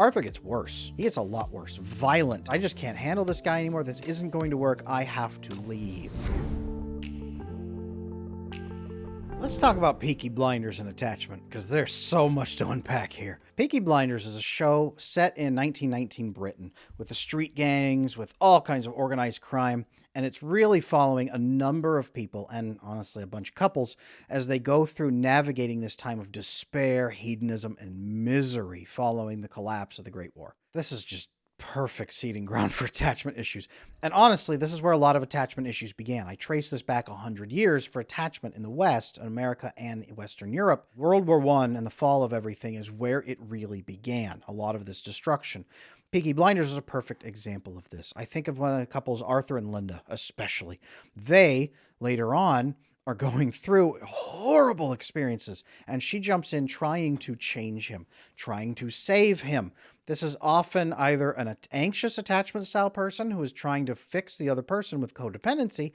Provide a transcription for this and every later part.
Arthur gets worse. He gets a lot worse. Violent. I just can't handle this guy anymore. This isn't going to work. I have to leave. Let's talk about Peaky Blinders and attachment, because there's so much to unpack here. Peaky Blinders is a show set in 1919 Britain, with the street gangs, with all kinds of organized crime, and it's really following a number of people, and honestly a bunch of couples, as they go through navigating this time of despair, hedonism, and misery following the collapse of the Great War. This is just perfect seeding ground for attachment issues. And honestly, this is where a lot of attachment issues began. I trace this back 100 years for attachment in the West, in America and Western Europe. World War I and the fall of everything is where it really began, a lot of this destruction. Peaky Blinders is a perfect example of this. I think of one of the couples, Arthur and Linda, especially. They, later on, are going through horrible experiences, and she jumps in trying to change him, trying to save him. This is often either an anxious attachment style person who is trying to fix the other person with codependency,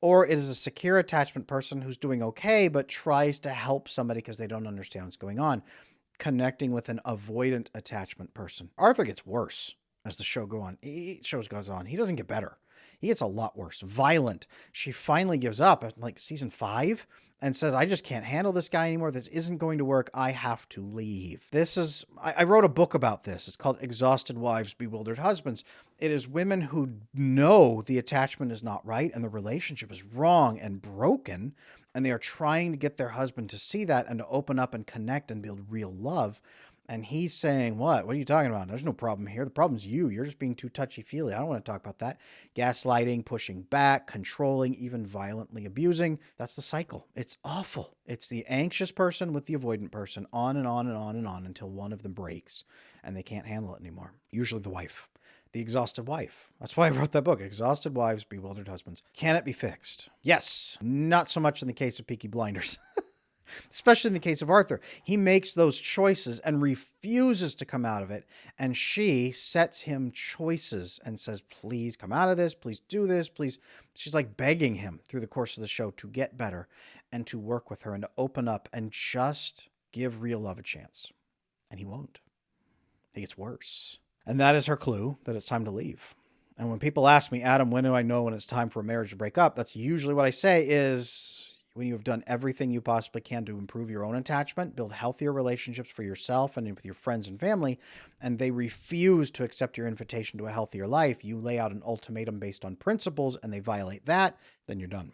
or it is a secure attachment person who's doing okay but tries to help somebody because they don't understand what's going on, connecting with an avoidant attachment person. Arthur gets worse as the show goes on. He doesn't get better. He gets a lot worse. Violent. She finally gives up at like season 5 and says, I just can't handle this guy anymore. This isn't going to work. I have to leave. I wrote a book about this. It's called Exhausted Wives, Bewildered Husbands. It is women who know the attachment is not right and the relationship is wrong and broken, and they are trying to get their husband to see that and to open up and connect and build real love. And he's saying, what are you talking about? There's no problem here. The problem's you. You're just being too touchy-feely. I don't want to talk about that. Gaslighting, pushing back, controlling, even violently abusing. That's the cycle. It's awful. It's the anxious person with the avoidant person, on and on and on and on until one of them breaks and they can't handle it anymore. Usually the wife. The exhausted wife. That's why I wrote that book, Exhausted Wives, Bewildered Husbands. Can it be fixed? Yes. Not so much in the case of Peaky Blinders. Especially in the case of Arthur. He makes those choices and refuses to come out of it. And she sets him choices and says, please come out of this. Please do this. Please. She's like begging him through the course of the show to get better and to work with her and to open up and just give real love a chance. And he won't. He gets worse. And that is her clue that it's time to leave. And when people ask me, Adam, when do I know when it's time for a marriage to break up? That's usually what I say is, when you have done everything you possibly can to improve your own attachment, build healthier relationships for yourself and with your friends and family, and they refuse to accept your invitation to a healthier life, you lay out an ultimatum based on principles and they violate that, then you're done.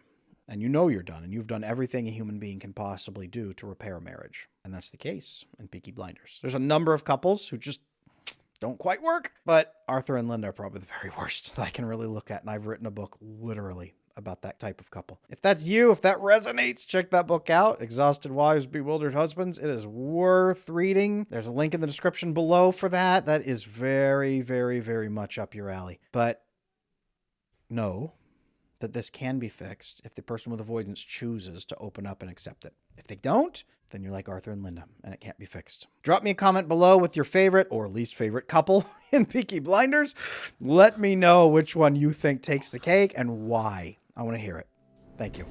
And you know you're done, and you've done everything a human being can possibly do to repair a marriage. And that's the case in Peaky Blinders. There's a number of couples who just don't quite work, but Arthur and Linda are probably the very worst that I can really look at, and I've written a book literally about that type of couple. If that's you, if that resonates, check that book out, Exhausted Wives, Bewildered Husbands. It is worth reading. There's a link in the description below for that. That is very, very, very much up your alley. But know that this can be fixed if the person with avoidance chooses to open up and accept it. If they don't, then you're like Arthur and Linda, and it can't be fixed. Drop me a comment below with your favorite or least favorite couple in Peaky Blinders. Let me know which one you think takes the cake and why. I want to hear it. Thank you.